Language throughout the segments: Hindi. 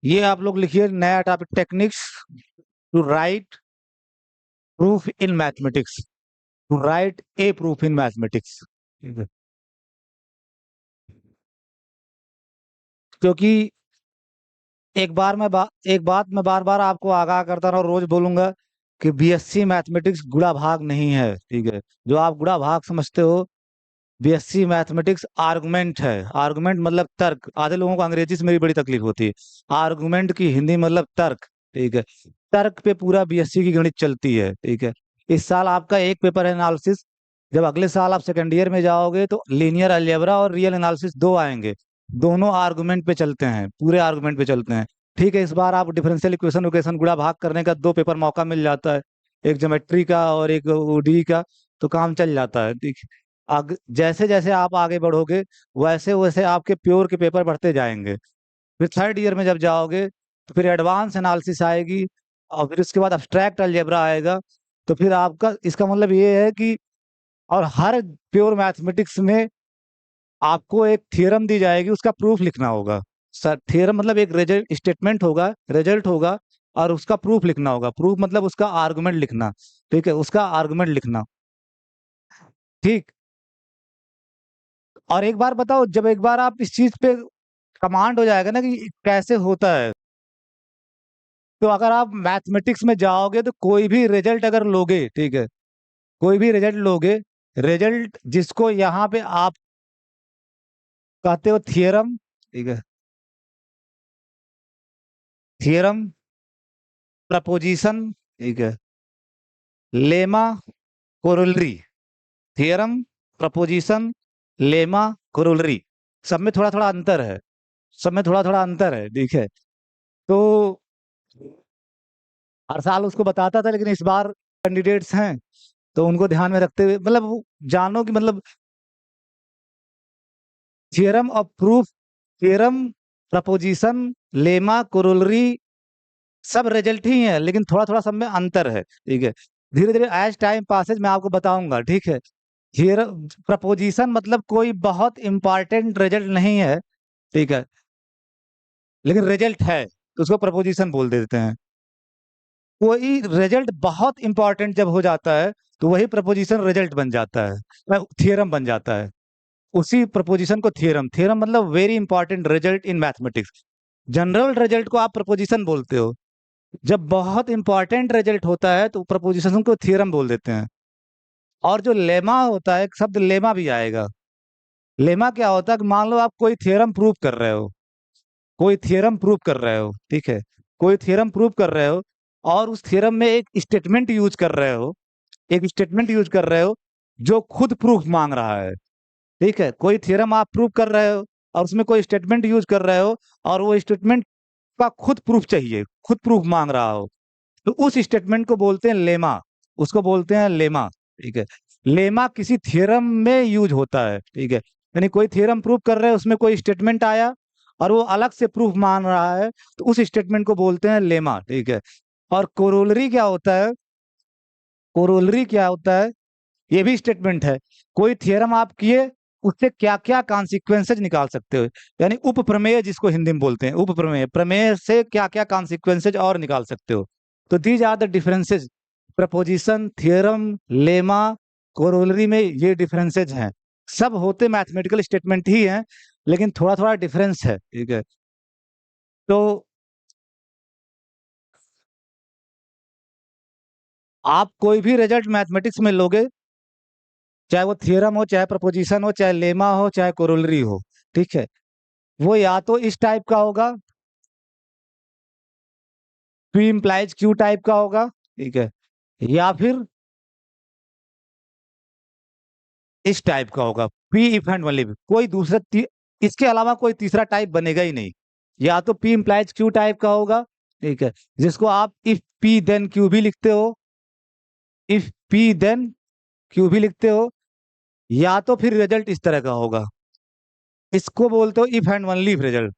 ये आप लोग लिखिए नया topic, techniques to write proof in mathematics, to write a proof in mathematics. ठीक है, क्योंकि एक बात मैं बार बार आपको आगाह करता रहा, रोज बोलूंगा कि बीएससी मैथमेटिक्स गुणा भाग नहीं है। ठीक है, जो आप गुणा भाग समझते हो, बीएससी मैथमेटिक्स आर्गुमेंट है। आर्गुमेंट मतलब तर्क। आधे लोगों को अंग्रेजी से मेरी बड़ी तकलीफ होती है। आर्गुमेंट की हिंदी मतलब तर्क। ठीक है, तर्क पे पूरा बीएससी की गणित चलती है। ठीक है, इस साल आपका एक पेपर है एनालिसिस। जब अगले साल आप सेकेंड ईयर में जाओगे तो लीनियर अलजेब्रा और रियल एनालिसिस दो आएंगे। दोनों आर्गुमेंट पे चलते हैं, पूरे आर्गुमेंट पे चलते हैं। ठीक है, इस बार आप डिफरेंशियल इक्वेशन इक्वेशन गुणा भाग करने का दो पेपर मौका मिल जाता है, एक ज्योमेट्री का और एक ओडी का, तो काम चल जाता है। ठीक, जैसे जैसे आप आगे बढ़ोगे वैसे वैसे आपके प्योर के पेपर बढ़ते जाएंगे। फिर थर्ड ईयर में जब जाओगे तो फिर एडवांस एनालिसिस आएगी, और फिर उसके बाद अब्स्ट्रैक्ट अलजेब्रा आएगा। तो फिर आपका इसका मतलब ये है कि, और हर प्योर मैथमेटिक्स में आपको एक थ्योरम दी जाएगी, उसका प्रूफ लिखना होगा। सर, थ्योरम मतलब एक रिजल्ट स्टेटमेंट होगा, रिजल्ट होगा, और उसका प्रूफ लिखना होगा। प्रूफ मतलब उसका आर्गुमेंट लिखना। ठीक है, उसका आर्गुमेंट लिखना। ठीक। और एक बार बताओ, जब एक बार आप इस चीज पे कमांड हो जाएगा ना कि कैसे होता है, तो अगर आप मैथमेटिक्स में जाओगे तो कोई भी रिजल्ट अगर लोगे, ठीक है, कोई भी रिजल्ट लोगे, रिजल्ट जिसको यहाँ पे आप कहते हो थियरम, ठीक है, थियरम, प्रपोजिशन, ठीक है, lemma, corollary, theorem, preposition, lemma, corollary, सब में थोड़ा थोड़ा अंतर है। सब में थोड़ा थोड़ा अंतर है। ठीक है, तो हर साल उसको बताता था, लेकिन इस बार कैंडिडेट्स हैं तो उनको ध्यान में रखते हुए, मतलब जानो कि मतलब theorem of proof, theorem, preposition, lemma, corollary, सब रिजल्ट ही है, लेकिन थोड़ा थोड़ा सब में अंतर है। ठीक है, धीरे धीरे एज टाइम पासेज मैं आपको बताऊंगा। ठीक है, थियरम, प्रपोजिशन मतलब कोई बहुत इंपॉर्टेंट रिजल्ट नहीं है। ठीक है, लेकिन रिजल्ट है तो उसको प्रपोजिशन बोल देते हैं। कोई रिजल्ट बहुत इंपॉर्टेंट जब हो जाता है तो वही प्रपोजिशन रिजल्ट बन जाता है, थियरम बन जाता है। उसी प्रपोजिशन को थियरम, थियरम मतलब very important result in mathematics. General result को आप प्रपोजिशन बोलते हो, जब बहुत इंपॉर्टेंट रिजल्ट होता है तो प्रपोजिशन को थियरम बोल देते हैं। और जो लेमा होता है, एक शब्द लेमा भी आएगा। लेमा क्या होता है कि मान लो आप कोई थियरम प्रूव कर रहे हो, कोई थियरम प्रूव कर रहे हो, ठीक है, कोई थियरम प्रूव कर रहे हो, और उस थियरम में एक स्टेटमेंट यूज कर रहे हो, एक स्टेटमेंट यूज कर रहे हो जो खुद प्रूफ मांग रहा है। ठीक है, कोई थ्योरम आप प्रूव कर रहे हो और उसमें कोई स्टेटमेंट यूज कर रहे हो, और वो स्टेटमेंट का खुद प्रूफ चाहिए, खुद प्रूफ मांग रहा हो, तो उस स्टेटमेंट को बोलते हैं लेमा। उसको बोलते हैं लेमा। ठीक है, लेमा किसी थ्योरम में यूज होता है। ठीक है, यानी कोई थ्योरम प्रूव कर रहे हैं, उसमें कोई स्टेटमेंट आया और वो अलग से प्रूफ मान रहा है, तो उस स्टेटमेंट को बोलते हैं लेमा। ठीक है, और कोरोलरी क्या होता है? कोरोलरी क्या होता है? ये भी स्टेटमेंट है। कोई थियरम आप किए, उससे क्या क्या कॉन्सिक्वेंसेज निकाल सकते हो, यानी उप प्रमेय जिसको हिंदी में बोलते हैं, उप प्रमेय, प्रमेय से क्या क्या कॉन्सिक्वेंसेज और निकाल सकते हो। तो these are the differences, proposition, theorem, lemma, corollary में ये डिफरेंसेज हैं। सब होते मैथमेटिकल स्टेटमेंट ही हैं, लेकिन थोड़ा थोड़ा डिफरेंस है। ठीक है, तो आप कोई भी रिजल्ट मैथमेटिक्स में लोगे, चाहे वो थियरम हो, चाहे प्रपोजिशन हो, चाहे लेमा हो, चाहे कोरोलरी हो, ठीक है, वो या तो इस टाइप का होगा, P इम्प्लाइज Q टाइप का होगा, ठीक है, या फिर इस टाइप का होगा, P इफ एंड ओनली, कोई दूसरा इसके अलावा कोई तीसरा टाइप बनेगा ही नहीं। या तो P इम्प्लाइज Q टाइप का होगा, ठीक है, जिसको आप इफ P देन Q भी लिखते हो, इफ P देन Q भी लिखते हो, या तो फिर रिजल्ट इस तरह का होगा, इसको बोलते हो इफ एंड ओनली रिजल्ट,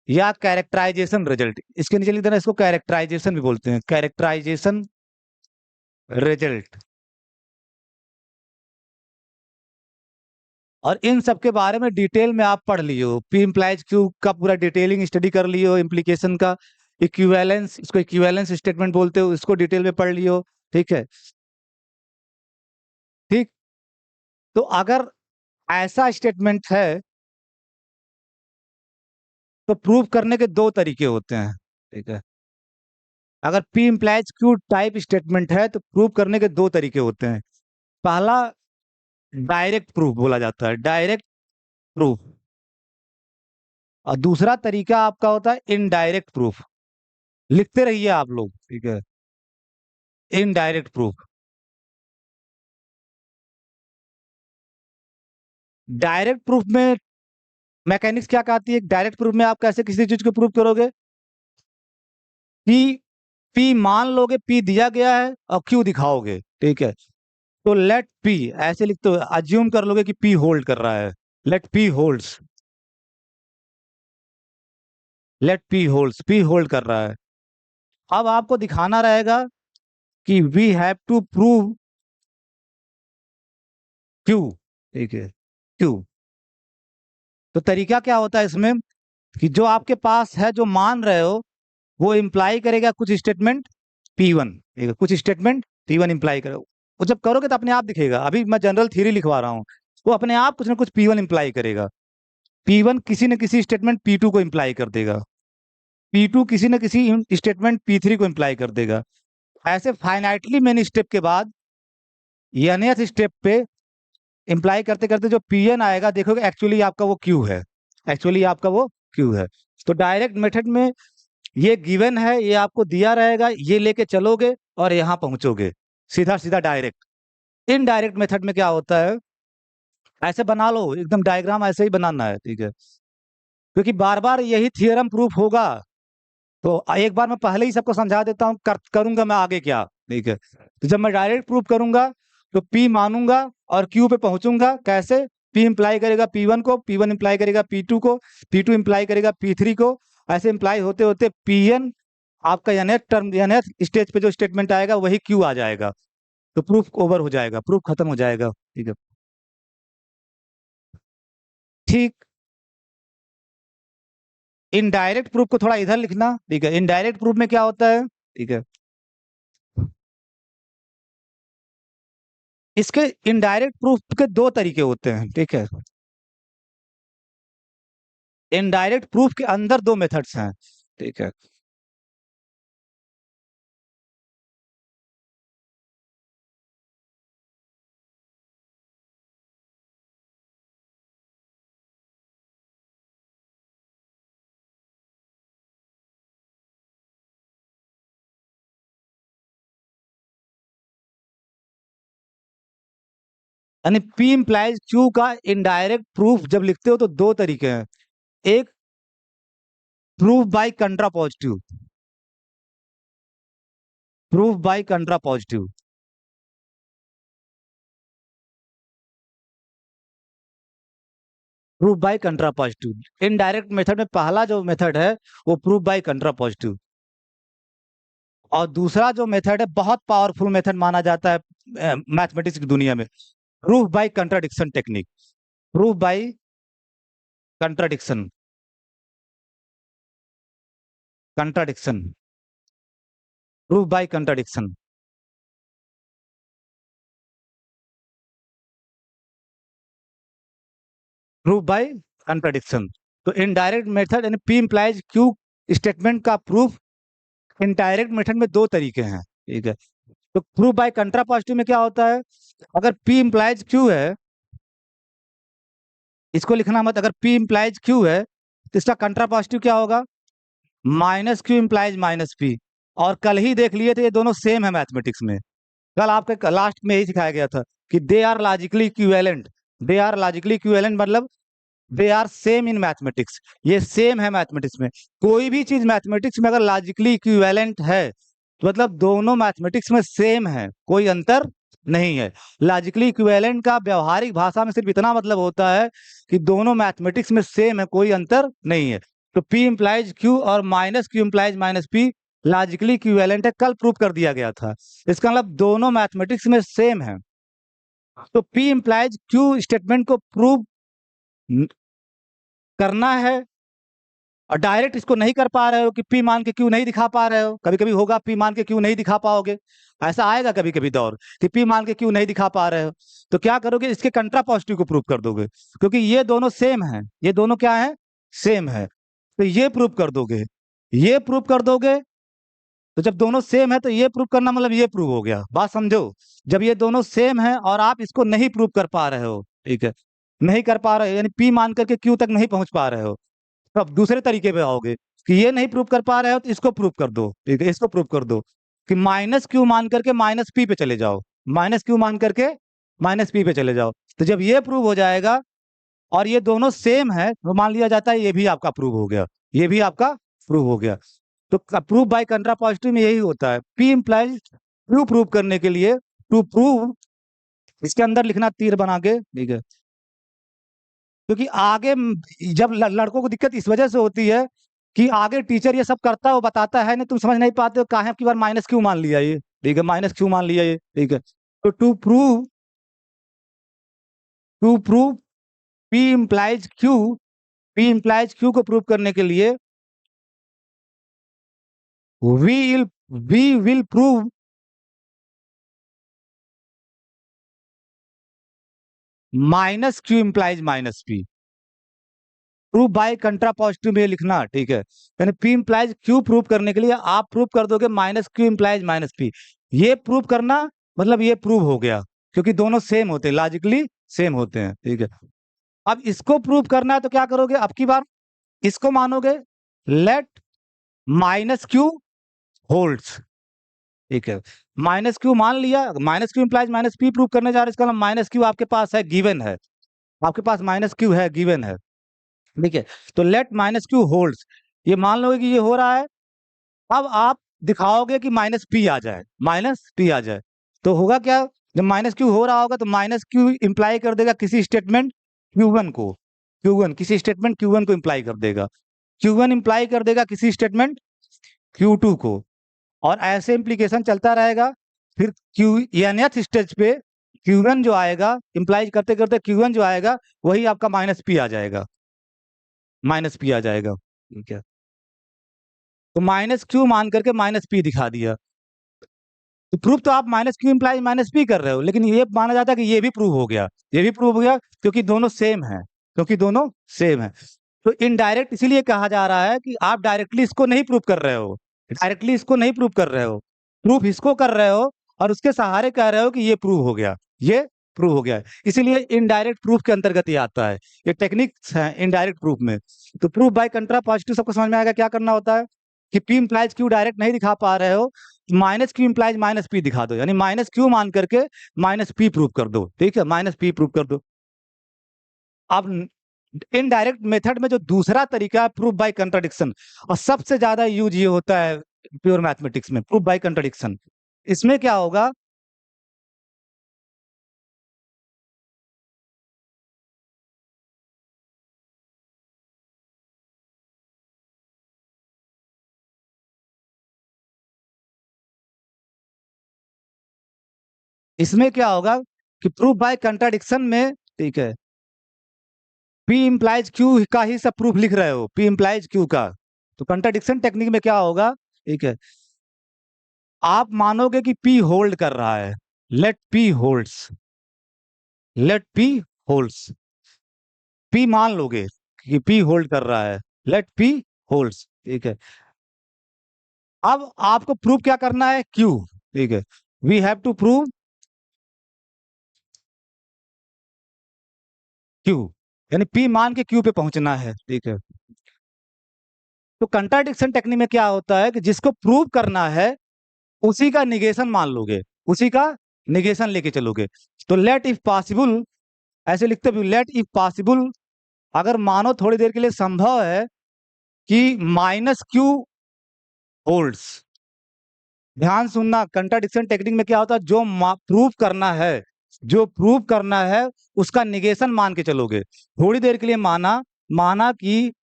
या कैरेक्टराइजेशन रिजल्ट। इसके नीचे लिख देना, इसको कैरेक्टराइजेशन भी बोलते हैं, कैरेक्टराइजेशन रिजल्ट। और इन सब के बारे में डिटेल में आप पढ़ लियो, पी इम्प्लाइज क्यू का पूरा डिटेलिंग स्टडी कर लियो, इम्प्लीकेशन का, इक्विवेलेंस, इसको इक्विवेलेंस स्टेटमेंट बोलते हो, इसको डिटेल में पढ़ लियो। ठीक है, ठीक। तो अगर ऐसा स्टेटमेंट है तो प्रूव करने के दो तरीके होते हैं। ठीक है, अगर P implies Q type statement है तो प्रूव करने के दो तरीके होते हैं। पहला डायरेक्ट प्रूफ बोला जाता है, डायरेक्ट प्रूफ। और दूसरा तरीका आपका होता है इनडायरेक्ट प्रूफ। लिखते रहिए आप लोग, ठीक है, इनडायरेक्ट प्रूफ। डायरेक्ट प्रूफ में मैकेनिक्स क्या कहती है, डायरेक्ट प्रूफ में आप कैसे किसी चीज को प्रूव करोगे कि पी मान लोगे, पी दिया गया है और क्यू दिखाओगे। ठीक है, तो लेट पी ऐसे लिखते हो, अज्यूम कर लोगे कि पी होल्ड कर रहा है, let P holds, let P holds, P hold कर रहा है। अब आपको दिखाना रहेगा कि we have to prove Q. ठीक है, क्यू। तो तरीका क्या होता है इसमें कि जो आपके पास है, जो मान रहे हो, वो इम्प्लाई करेगा कुछ स्टेटमेंट P1, ठीक है, कुछ स्टेटमेंट P1 इम्प्लाई करेगा। वो जब करोगे तो अपने आप दिखेगा, अभी मैं जनरल थ्योरी लिखवा रहा हूँ, वो अपने आप कुछ ना कुछ P1 इम्प्लाई करेगा। P1 किसी न किसी स्टेटमेंट P2 को इम्प्लाई कर देगा, P2 किसी न किसी स्टेटमेंट P3 को इम्प्लाई कर देगा। ऐसे फाइनाइटली मेनी स्टेप के बाद nth स्टेप पे इम्प्लाई करते करते जो Pn आएगा, देखोगे एक्चुअली आपका वो क्यू है, एक्चुअली आपका वो क्यू है। तो डायरेक्ट मेथड में ये गिवन है, ये आपको दिया रहेगा, ये लेके चलोगे और यहाँ पहुंचोगे, सीधा सीधा डायरेक्ट। इनडायरेक्ट मेथड में क्या होता है, ऐसे बना लो एकदम डायग्राम, ऐसे ही बनाना है। ठीक है, क्योंकि बार बार यही थियरम प्रूफ होगा, तो एक बार मैं पहले ही सबको समझा देता हूँ, करूंगा मैं आगे क्या। ठीक है, तो जब मैं डायरेक्ट प्रूफ करूंगा तो पी मानूंगा और क्यू पे पहुंचूंगा। कैसे, पी इंप्लाई करेगा P1 को, P1 इंप्लाई करेगा P2 को, P2 इंप्लाई करेगा P3 को, ऐसे इंप्लाई होते होते Pn आपका nth टर्म, nth स्टेज पे जो स्टेटमेंट आएगा वही क्यू आ जाएगा, तो प्रूफ ओवर हो जाएगा, प्रूफ खत्म हो जाएगा। ठीक है, ठीक। इनडायरेक्ट प्रूफ को थोड़ा इधर लिखना। ठीक है, इनडायरेक्ट प्रूफ में क्या होता है, ठीक है, इसके इनडायरेक्ट प्रूफ के दो तरीके होते हैं। ठीक है, इनडायरेक्ट प्रूफ के अंदर दो मेथड्स हैं। ठीक है, यानी पी इम्प्लाइज क्यू का इनडायरेक्ट प्रूफ जब लिखते हो तो दो तरीके हैं। एक, proof bye कंट्रा positive, proof bye कंट्रा positive, proof bye कंट्रा positive. Indirect method में पहला जो मेथड है वो प्रूफ बाय कंट्रा पॉजिटिव, और दूसरा जो मेथड है बहुत पावरफुल मेथड माना जाता है मैथमेटिक्स की दुनिया में, proof by contradiction technique, proof by contradiction, contradiction, proof by contradiction, proof by contradiction. तो इनडायरेक्ट मेथड यानी पी इम्प्लाइज क्यू स्टेटमेंट का प्रूफ इनडायरेक्ट मेथड में दो तरीके हैं। ठीक है, तो प्रूफ बाय कंट्रा पॉजिटिव में क्या होता है, अगर पी इम्प्लाइज क्यू है, इसको लिखना मत, अगर पी इम्प्लाइज क्यू है तो इसका कंट्रा पॉजिटिव क्या होगा, minus Q implies minus P. और कल ही देख लिए थे, ये दोनों सेम है मैथमेटिक्स में, कल आपके लास्ट में यही सिखाया गया था कि they are logically equivalent, they are logically equivalent मतलब they are same in mathematics, ये सेम है मैथमेटिक्स में। कोई भी चीज मैथमेटिक्स में अगर लॉजिकली इक्विवेलेंट है तो मतलब दोनों मैथमेटिक्स में सेम है, कोई अंतर नहीं है। लॉजिकली इक्विवेलेंट का व्यवहारिक भाषा में सिर्फ इतना मतलब होता है कि दोनों मैथमेटिक्स में सेम है, कोई अंतर नहीं है। तो P इम्प्लाइज Q और minus Q implies minus P logically equivalent है, कल प्रूव कर दिया गया था। इसका मतलब दोनों मैथमेटिक्स में सेम है। तो P इम्प्लाइज Q स्टेटमेंट को प्रूव न- करना है और डायरेक्ट इसको नहीं कर पा रहे हो कि पी मान के क्यों नहीं दिखा पा रहे हो, कभी कभी होगा पी मान के क्यों नहीं दिखा पाओगे, ऐसा आएगा कभी कभी दौर कि पी मान के क्यों नहीं दिखा पा रहे हो, तो क्या करोगे, इसके कंट्रा पॉजिटिव को प्रूव कर दोगे, क्योंकि ये दोनों सेम है, ये दोनों क्या है, सेम है, तो ये प्रूव कर दोगे, ये प्रूव कर दोगे। तो जब दोनों सेम है तो ये प्रूव करना मतलब ये प्रूव हो गया, बात समझो। जब ये दोनों सेम है और आप इसको नहीं प्रूव कर पा रहे हो, ठीक है, नहीं कर पा रहे हो यानी पी मान करके क्यू तक नहीं पहुंच पा रहे हो, तो अब दूसरे तरीके पे आओगे कि ये नहीं प्रूव कर पा रहे हो तो इसको प्रूव कर दो, ठीक है, इसको प्रूव कर दो कि माइनस क्यू मान करके माइनस पी पे चले जाओ, माइनस क्यू मान करके माइनस पी पे चले जाओ। तो जब ये प्रूव हो जाएगा और ये दोनों सेम है तो मान लिया जाता है ये भी आपका प्रूव हो गया, ये भी आपका प्रूव हो गया। तो प्रूव बाय कंट्रापॉजिटिव में यही होता है, पी इंप्लाइज क्यू प्रूव करने के लिए, टू प्रूव, इसके अंदर लिखना तीर बना के, ठीक है, क्योंकि आगे जब लड़कों को दिक्कत इस वजह से होती है कि आगे टीचर ये सब करता है वो बताता है नहीं, तुम समझ नहीं पाते हो काहे की बार माइनस क्यू मान लिया ये, ठीक है, माइनस क्यू मान लिया ये, ठीक है। तो to prove P implies Q को प्रूव करने के लिए we will prove minus Q implies minus P, prove by contrapositive में लिखना, ठीक है, यानी पी इंप्लाइज क्यू प्रूव करने के लिए आप प्रूव कर दोगे minus Q implies minus P, ये प्रूव करना मतलब ये प्रूव हो गया, क्योंकि दोनों सेम होते हैं, लॉजिकली सेम होते हैं, ठीक है। अब इसको प्रूव करना है तो क्या करोगे, अब की बार इसको मानोगे, लेट माइनस क्यू होल्ड्स, ठीक है, माइनस क्यू मान लिया, minus Q implies minus P prove करने जा रहे हैं, इसका माइनस क्यू आपके पास है, गिवन है, आपके पास माइनस क्यू है, गिवन है, ठीक है। तो लेट माइनस क्यू होल्ड्स, ये मान लोगे कि ये हो रहा है, अब आप दिखाओगे कि माइनस पी आ जाए, माइनस पी आ जाए, तो होगा क्या, जब माइनस क्यू हो रहा होगा तो माइनस क्यू इंप्लाई कर देगा किसी स्टेटमेंट क्यू वन को, क्यू वन किसी स्टेटमेंट क्यू वन को इंप्लाई कर देगा, क्यू वन इंप्लाई कर देगा किसी स्टेटमेंट क्यू टू को, और ऐसे इंप्लीकेशन चलता रहेगा, फिर क्यू nth स्टेज पे क्यू वन जो आएगा इंप्लाई करते करते क्यू वन जो आएगा वही आपका माइनस पी आ जाएगा, माइनस पी आ जाएगा, ठीक है। तो माइनस क्यू मान करके माइनस पी दिखा दिया, तो प्रूफ तो आप minus Q imply minus P कर रहे हो, लेकिन ये माना जाता है कि ये भी प्रूव हो गया, ये भी प्रूव हो गया क्योंकि दोनों सेम है, क्योंकि दोनों सेम है। तो इनडायरेक्ट इसीलिए कहा जा रहा है कि आप डायरेक्टली इसको नहीं प्रूव कर रहे हो, डायरेक्टली इसको नहीं प्रूव कर रहे हो, प्रूफ इसको कर रहे हो और उसके सहारे कह रहे हो कि ये प्रूव हो गया, ये प्रूव हो गया है, इसीलिए इनडायरेक्ट प्रूफ के अंतर्गत ये आता है, ये टेक्निक्स है इनडायरेक्ट प्रूफ में। तो प्रूफ बाय कंट्रा पॉजिटिव सबको समझ में आएगा क्या करना होता है, कि पी इंप्लाइज क्यू डायरेक्ट नहीं दिखा पा रहे हो, minus Q implies minus P दिखा दो, यानी माइनस क्यू मान करके माइनस पी प्रूव कर दो, ठीक है, माइनस पी प्रूव कर दो। अब इनडायरेक्ट मेथड में जो दूसरा तरीका है प्रूफ बाय कंट्राडिक्शन, और सबसे ज्यादा यूज ये होता है प्योर मैथमेटिक्स में, प्रूफ बाय कंट्राडिक्शन। इसमें क्या होगा, इसमें क्या होगा कि प्रूफ बाय कंट्राडिक्शन में, ठीक है, पी इंप्लाइज क्यू का ही सब प्रूफ लिख रहे हो, पी इंप्लाइज क्यू का, तो कंट्राडिक्शन टेक्निक में क्या होगा, ठीक है, आप मानोगे कि पी होल्ड कर रहा है, let P holds, let P holds, P मान लोगे कि पी होल्ड कर रहा है, लेट पी होल्ड्स, ठीक है। अब आपको प्रूव क्या करना है, क्यू, ठीक है, we have to prove Q, यानी पी मान के क्यू पे पहुंचना है, ठीक है। तो कंट्राडिक्शन टेक्निक में क्या होता है कि जिसको प्रूव करना है उसी का निगेशन मान लोगे, उसी का निगेशन लेके चलोगे। तो लेट इफ पॉसिबल, ऐसे लिखते भी, लेट इफ पॉसिबल, अगर मानो थोड़ी देर के लिए संभव है कि माइनस क्यू होल्ड्स, ध्यान सुनना, कंट्राडिक्शन टेक्निक में क्या होता है, जो प्रूव करना है, जो प्रूव करना है उसका निगेशन मान के चलोगे, थोड़ी देर के लिए माना, माना कि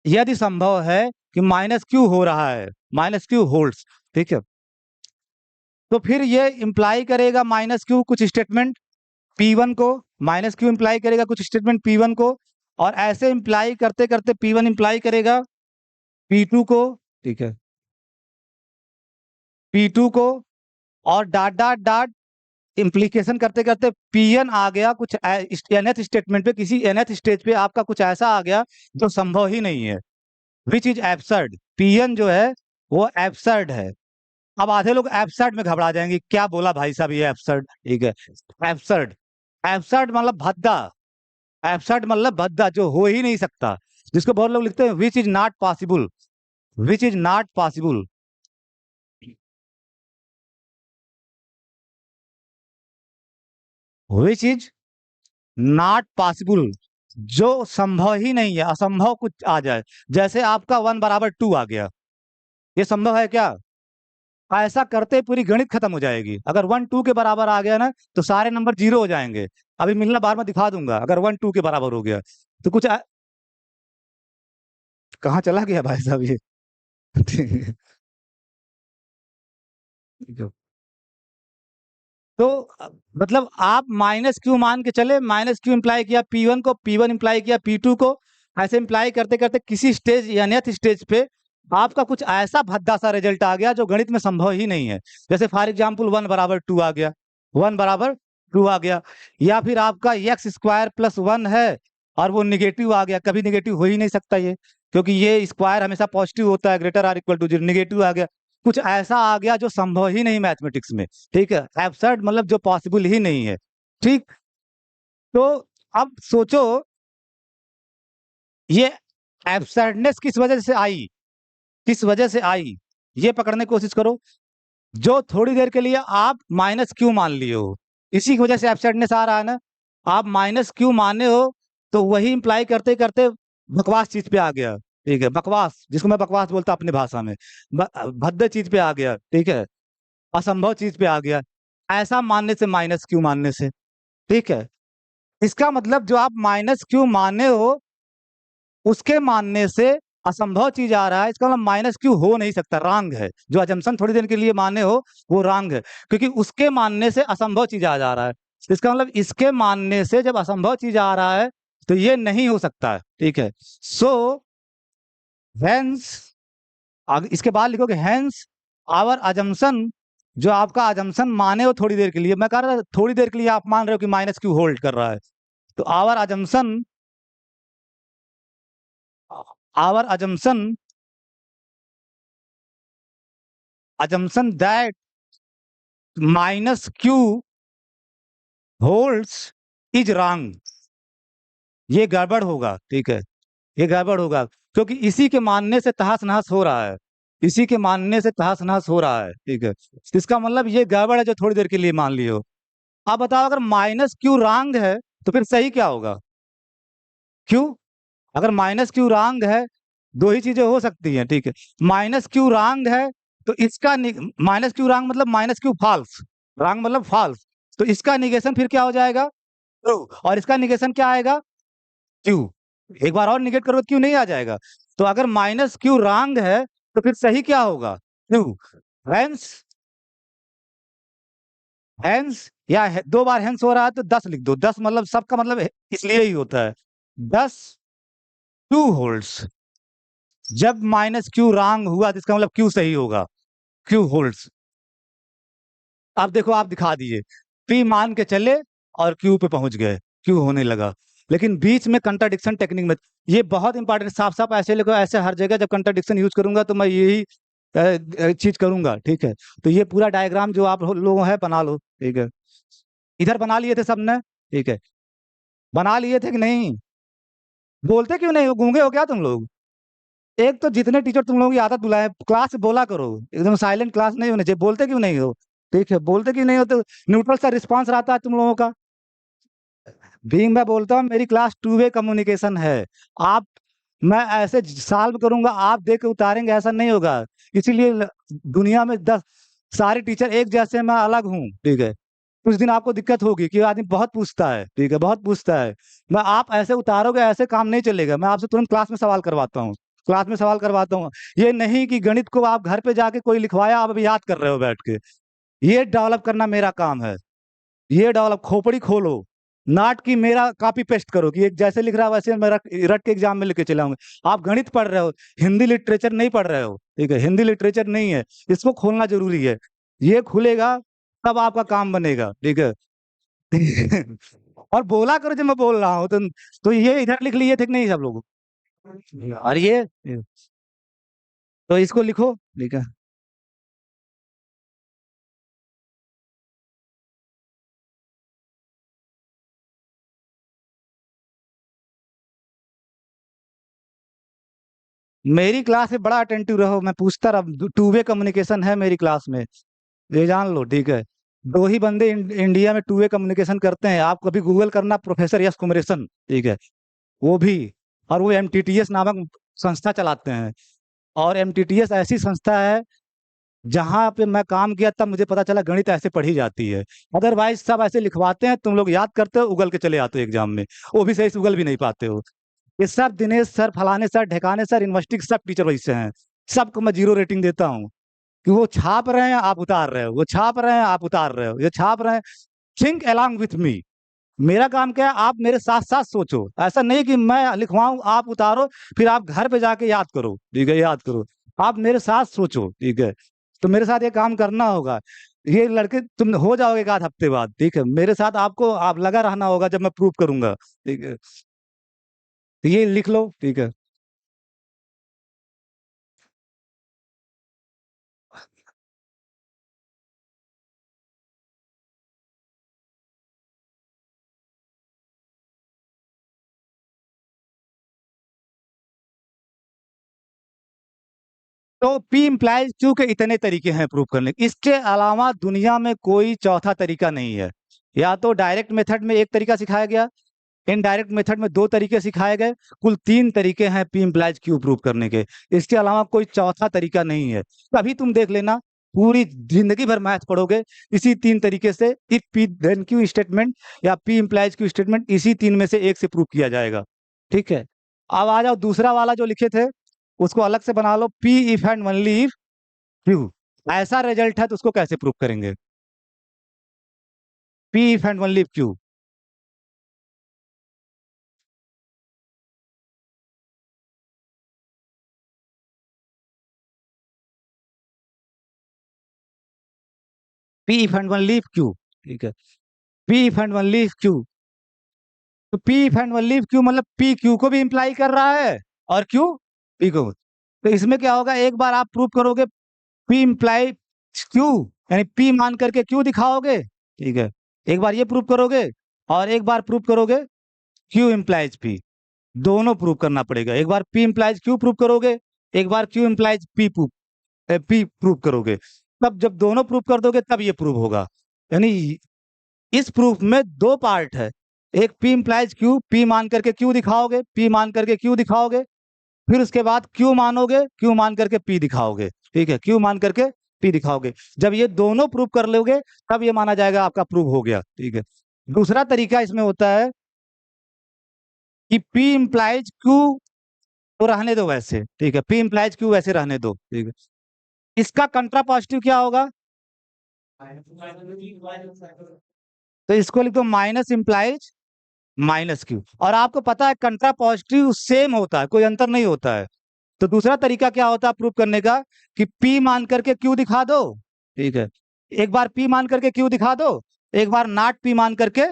यदि संभव है कि माइनस क्यू हो रहा है, माइनस क्यू होल्ड्स, ठीक है, तो फिर ये इंप्लाई करेगा माइनस क्यू कुछ स्टेटमेंट P1 को, माइनस क्यू इंप्लाई करेगा कुछ स्टेटमेंट P1 को, और ऐसे इंप्लाई करते करते P1 इंप्लाई करेगा P2 को, ठीक है, P2 को, और डॉट डॉट डॉट इम्प्लीकेशन करते करते Pn आ गया कुछ nth स्टेटमेंट पे, किसी nth स्टेज पे आपका कुछ ऐसा आ गया जो संभव ही नहीं है, विच इज एब्सर्ड। Pn जो है वो एब्सर्ड है। अब आधे लोग एब्सर्ड में घबरा जाएंगे, क्या बोला भाई साहब ये एब्सर्ड, ठीक है, एब्सर्ड, एब्सर्ड मतलब भद्दा, एब्सर्ड मतलब भद्दा, जो हो ही नहीं सकता, जिसको बहुत लोग लिखते हैं which is not possible, which is not possible. Which is not possible, जो संभव ही नहीं है, असंभव कुछ आ जाए, जैसे आपका 1 = 2 आ गया, ये संभव है क्या? ऐसा करते ही पूरी गणित खत्म हो जाएगी। अगर 1 2 के बराबर आ गया ना तो सारे नंबर 0 हो जाएंगे। अभी मिलना बार में दिखा दूंगा, अगर 1 2 के बराबर हो गया तो कुछ कहाँ चला गया भाई साहब ये? ठीक है। तो मतलब आप माइनस क्यू मान के चले, माइनस क्यू इंप्लाई किया P1 को, P1 इंप्लाई किया P2 को, ऐसे इंप्लाई करते करते किसी स्टेज या नेथ स्टेज पे आपका कुछ ऐसा भद्दा सा रिजल्ट आ गया जो गणित में संभव ही नहीं है। जैसे फॉर एग्जाम्पल 1 = 2 आ गया, 1 = 2 आ गया, या फिर आपका x² + 1 है और वो निगेटिव आ गया, कभी निगेटिव हो ही नहीं सकता ये, क्योंकि ये स्क्वायर हमेशा पॉजिटिव होता है, >= 0, निगेटिव आ गया, कुछ ऐसा आ गया जो संभव ही नहीं मैथमेटिक्स में, ठीक है, एब्सर्ड मतलब जो पॉसिबल ही नहीं है, ठीक। तो अब सोचो ये एब्सर्डनेस किस वजह से आई, किस वजह से आई, ये पकड़ने की कोशिश करो। जो थोड़ी देर के लिए आप माइनस क्यू मान लिए हो, इसी की वजह से एब्सर्डनेस आ रहा है ना। आप माइनस क्यू माने हो तो वही इंप्लाई करते करते बकवास चीज पे आ गया, ठीक है, बकवास, जिसको मैं बकवास बोलता अपनी भाषा में, भद्दे चीज पे आ गया, ठीक है, असंभव चीज पे आ गया, ऐसा मानने से, माइनस क्यू मानने से, ठीक है। इसका मतलब जो आप माइनस क्यू माने हो उसके मानने से असंभव चीज आ रहा है, इसका मतलब माइनस क्यू हो नहीं सकता, रॉन्ग है। जो अजम्पशन थोड़ी देर के लिए माने हो वो रॉन्ग है, क्योंकि उसके मानने से असंभव चीज आ जा रहा है। इसका मतलब इसके मानने से जब असंभव चीज आ रहा है तो ये नहीं हो सकता है, ठीक है। सो हेंस, इसके बाद लिखोगे हेंस आवर अजम्पशन, जो आपका अजम्पशन माने हो थोड़ी देर के लिए, मैं कह रहा थोड़ी देर के लिए आप मान रहे हो कि माइनस क्यू होल्ड कर रहा है, तो our assumption, our assumption that minus Q holds is wrong, ये गड़बड़ होगा, ठीक है, ये गड़बड़ होगा, क्योंकि इसी के मानने से तहस नहस हो रहा है, इसी के मानने से तहस नहस हो रहा है, ठीक है। इसका मतलब ये गड़बड़ है जो थोड़ी देर के लिए मान लियो। अब बताओ अगर माइनस क्यू रॉन्ग है तो फिर सही क्या होगा? क्यों? अगर माइनस क्यू रॉन्ग है, दो ही चीजें हो सकती हैं, ठीक है, माइनस क्यू रॉन्ग है तो इसका माइनस क्यू रॉन्ग मतलब माइनस क्यू फॉल्स, रॉन्ग मतलब फॉल्स, तो इसका निगेशन फिर क्या हो जाएगा? ट्रू। और इसका निगेशन क्या आएगा? क्यू। एक बार और निगेट करो तो क्यू नहीं आ जाएगा। तो अगर माइनस क्यू रॉन्ग है तो फिर सही क्या होगा? क्यू। हेंस, हेंस या दो बार हेंस हो रहा है तो 10 लिख दो, 10 मतलब सबका मतलब इसलिए ही होता है, 10 टू होल्ड्स, जब माइनस क्यू रॉन्ग हुआ तो इसका मतलब क्यू सही होगा, क्यू होल्ड्स। अब देखो आप दिखा दीजिए, पी मान के चले और क्यू पे पहुंच गए, क्यू होने लगा, लेकिन बीच में कंट्राडिक्शन टेक्निक में, ये बहुत इंपॉर्टेंट, साफ साफ ऐसे लिखो, ऐसे हर जगह जब कंट्राडिक्शन यूज करूंगा तो मैं यही चीज करूंगा, ठीक है। तो ये पूरा डायग्राम जो आप लोगों है बना लो, ठीक है, इधर बना लिए थे सबने, ठीक है, बना लिए थे कि नहीं? बोलते क्यों नहीं हो, गूंगे हो क्या तुम लोग? एक तो जितने टीचर तुम लोगों की आदत बुलाए, क्लास बोला करो, एकदम साइलेंट क्लास नहीं होनी चाहिए, बोलते क्यों नहीं हो? ठीक है, बोलते क्यों नहीं हो, तो न्यूट्रल सा रिस्पांस रहता है तुम लोगों का। बीइंग मैं बोलता हूँ मेरी क्लास 2 वे कम्युनिकेशन है। आप, मैं ऐसे सॉल्व करूंगा, आप देख के उतारेंगे, ऐसा नहीं होगा। इसीलिए दुनिया में 10 सारे टीचर एक जैसे हैं, मैं अलग हूँ, ठीक है। कुछ दिन आपको दिक्कत होगी कि आदमी बहुत पूछता है, ठीक है, बहुत पूछता है, मैं आप ऐसे उतारोगे ऐसे काम नहीं चलेगा, मैं आपसे तुरंत क्लास में सवाल करवाता हूँ, क्लास में सवाल करवाता हूँ। ये नहीं कि गणित को आप घर पे जाके कोई लिखवाया आप अभी याद कर रहे हो बैठ के, ये डेवलप करना मेरा काम है, ये डेवलप, खोपड़ी खोलो, नाट की मेरा कॉपी पेस्ट करो कि एक जैसे लिख रहा है वैसे मेरा रट के एग्जाम में लिखे चले आऊंगे। आप गणित पढ़ रहे हो, हिंदी लिटरेचर नहीं पढ़ रहे हो, ठीक है, हिंदी लिटरेचर नहीं है, इसको खोलना जरूरी है। ये खुलेगा तब आपका काम बनेगा, ठीक है। और बोला करो जब मैं बोल रहा हूँ तो ये इधर लिख लिए थे कि नहीं सब लोग? और ये तो इसको लिखो, ठीक है। मेरी क्लास में बड़ा अटेंटिव रहो, मैं पूछता रहा, टू वे कम्युनिकेशन है मेरी क्लास में, ये जान लो, ठीक है। दो ही बंदे इंडिया में टू वे कम्युनिकेशन करते हैं, आप कभी गूगल करना, प्रोफेसर यश कुमरेशन, ठीक है, वो भी। और वो एमटीटीएस नामक संस्था चलाते हैं। और एमटीटीएस ऐसी संस्था है जहां पे मैं काम किया तब मुझे पता चला गणित ऐसे पढ़ी जाती है। अदरवाइज सब ऐसे लिखवाते हैं, तुम लोग याद करते हो, उगल के चले आते हो एग्जाम में, वो भी सही से उगल भी नहीं पाते हो। ये सब दिनेश सर, फलाने सर, ढेकाने सर, यूनिवर्सिटी के सब टीचर वैसे हैं। सबको मैं 0 रेटिंग देता हूँ कि वो छाप रहे हैं आप उतार रहे हो, वो छाप रहे हैं आप उतार रहे हो, ये छाप रहे हैं। Think along with me. मेरा काम क्या है, आप मेरे साथ साथ सोचो, ऐसा नहीं कि मैं लिखवाऊं आप उतारो, फिर आप घर पे जाके याद करो, ठीक है, याद करो। आप मेरे साथ सोचो, ठीक है। तो मेरे साथ ये काम करना होगा। ये लड़के तुम हो जाओगे एक आध हफ्ते बाद, ठीक है, मेरे साथ आपको आप लगा रहना होगा जब मैं प्रूव करूंगा, ठीक है। तो ये लिख लो, ठीक है। तो पी इम्प्लाइज क्यू के इतने तरीके हैं प्रूव करने के, इसके अलावा दुनिया में कोई चौथा तरीका नहीं है। या तो डायरेक्ट मेथड में एक तरीका सिखाया गया, इनडायरेक्ट मेथड में दो तरीके सिखाए गए, कुल तीन तरीके हैं पी इम्प्लाइज क्यू प्रूव करने के। इसके अलावा कोई चौथा तरीका नहीं है। कभी तुम देख लेना, पूरी जिंदगी भर मैथ पढ़ोगे इसी तीन तरीके से, if P then Q statement या पी इम्प्लाइज क्यू स्टेटमेंट, इसी तीन में से एक से प्रूव किया जाएगा, ठीक है। अब आ जाओ दूसरा वाला जो लिखे थे, उसको अलग से बना लो, P if and only if Q. ऐसा रिजल्ट है तो उसको कैसे प्रूव करेंगे? P if and only if Q. P if and only if Q, ठीक है। P if and only if Q, तो P if and only if Q मतलब पी क्यू को भी इंप्लाई कर रहा है और क्यू पी को। तो इसमें क्या होगा, एक बार आप प्रूव करोगे पी इंप्लाई क्यू, यानी पी मान करके क्यू दिखाओगे, ठीक है, एक बार ये प्रूव करोगे, और एक बार प्रूव करोगे क्यू इंप्लाइज पी। दोनों प्रूव करना पड़ेगा, एक बार पी इंप्लाइज क्यू प्रूव करोगे, एक बार क्यू इंप्लाइज पी प्रूव करोगे। तब जब दोनों प्रूव कर दोगे तब ये प्रूव होगा। यानी इस प्रूफ में दो पार्ट है, एक पी इंप्लाइज क्यू, पी मान करके क्यू दिखाओगे, पी मान करके क्यू दिखाओगे, फिर उसके बाद क्यू मानोगे, क्यू मान करके पी दिखाओगे, ठीक है, क्यू मान करके पी दिखाओगे। जब ये दोनों प्रूव कर लोगे तब ये माना जाएगा आपका प्रूव हो गया, ठीक है। दूसरा तरीका इसमें होता है कि पी इंप्लाइज क्यू तो रहने दो वैसे, ठीक है, पी इंप्लाइज क्यू वैसे रहने दो, ठीक है। इसका कंट्रा पॉजिटिव क्या होगा? तो इसको लिख दो माइनस इंप्लाइज माइनस क्यू। और आपको पता है कंट्रा पॉजिटिव सेम होता है, कोई अंतर नहीं होता है। तो दूसरा तरीका क्या होता है प्रूव करने का, कि P मान करके Q दिखा दो, ठीक है, एक बार P मान करके Q दिखा दो, एक बार नॉट P मान करके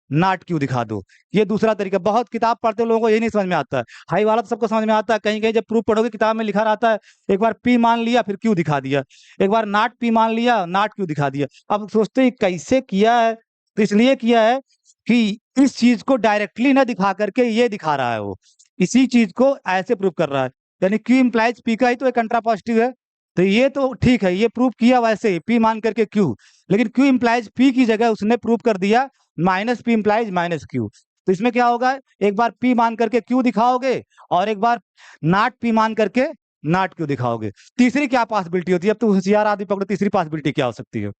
नॉट Q दिखा दो। ये दूसरा तरीका, बहुत किताब पढ़ते लोगों को ये नहीं समझ में आता है। हाई वाला तो सबको समझ में आता है, कहीं कहीं जब प्रूफ पढ़ोगे किताब में लिखा रहता है, एक बार P मान लिया फिर Q दिखा दिया, एक बार नॉट P मान लिया नॉट Q दिखा दिया। अब सोचते हैं कैसे किया है, तो इसलिए किया है कि इस चीज को डायरेक्टली ना दिखा करके ये दिखा रहा है, वो इसी चीज को ऐसे प्रूव कर रहा है। यानी Q इंप्लाइज P का ही तो एक कंट्रा पॉजिटिव है। तो ये तो ठीक है, ये प्रूव किया वैसे ही P मान करके Q, लेकिन Q इंप्लाइज P की जगह उसने प्रूव कर दिया minus P implies minus Q। तो इसमें क्या होगा, एक बार P मान करके Q दिखाओगे और एक बार नॉट P मान करके नॉट Q दिखाओगे। तीसरी क्या पॉसिबिलिटी होती है, अब तो होशियार आदमी पकड़ो, तीसरी पॉसिबिलिटी क्या हो सकती है?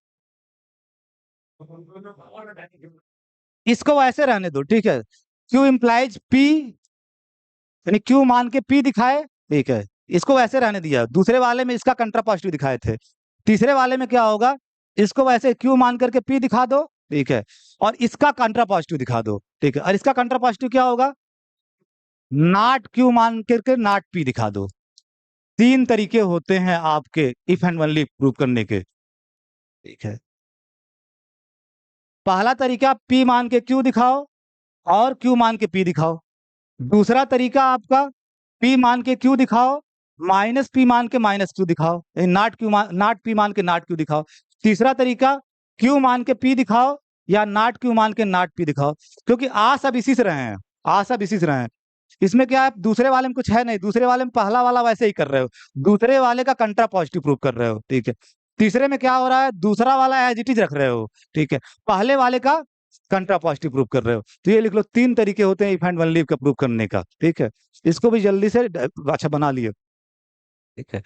इसको ऐसे रहने दो, ठीक है, Q इंप्लाइज P, यानी Q मान के P दिखाए, ठीक है, इसको वैसे रहने दिया। दूसरे वाले में इसका कंट्रा पॉजिटिव दिखाए थे। तीसरे वाले में क्या होगा, इसको वैसे Q मान करके P दिखा दो, ठीक है, और इसका कंट्रा पॉजिटिव दिखा दो, ठीक है, और इसका कंट्रा पॉजिटिव क्या होगा, नॉट क्यू मान करके नॉट पी दिखा दो। तीन तरीके होते हैं आपके इफ एंड ओनली प्रूव करने के, ठीक है। पहला तरीका पी मान के क्यू दिखाओ और क्यू मान के पी दिखाओ। दूसरा तरीका आपका पी मान के क्यू दिखाओ, माइनस पी मान के माइनस क्यू दिखाओ, नॉट पी मान के नॉट क्यू दिखाओ। तीसरा तरीका क्यू मान के पी दिखाओ या नॉट क्यू मान के नॉट पी दिखाओ। क्योंकि आ सब इसी से रहे हैं, आ सब इसी से रहे हैं। इसमें क्या है, दूसरे वाले में कुछ है नहीं, दूसरे वाले में पहला वाला वैसे ही कर रहे हो, दूसरे वाले का कंट्रा पॉजिटिव प्रूव कर रहे हो, ठीक है। तीसरे में क्या हो रहा है, दूसरा वाला एज इट इज रख रहे हो, ठीक है, पहले वाले का कंट्रा पॉजिटिव प्रूव कर रहे हो। तो ये लिख लो, तीन तरीके होते हैं इफ एंड वन लीव का प्रूव करने का, ठीक है। इसको भी जल्दी से अच्छा बना लियो, ठीक है।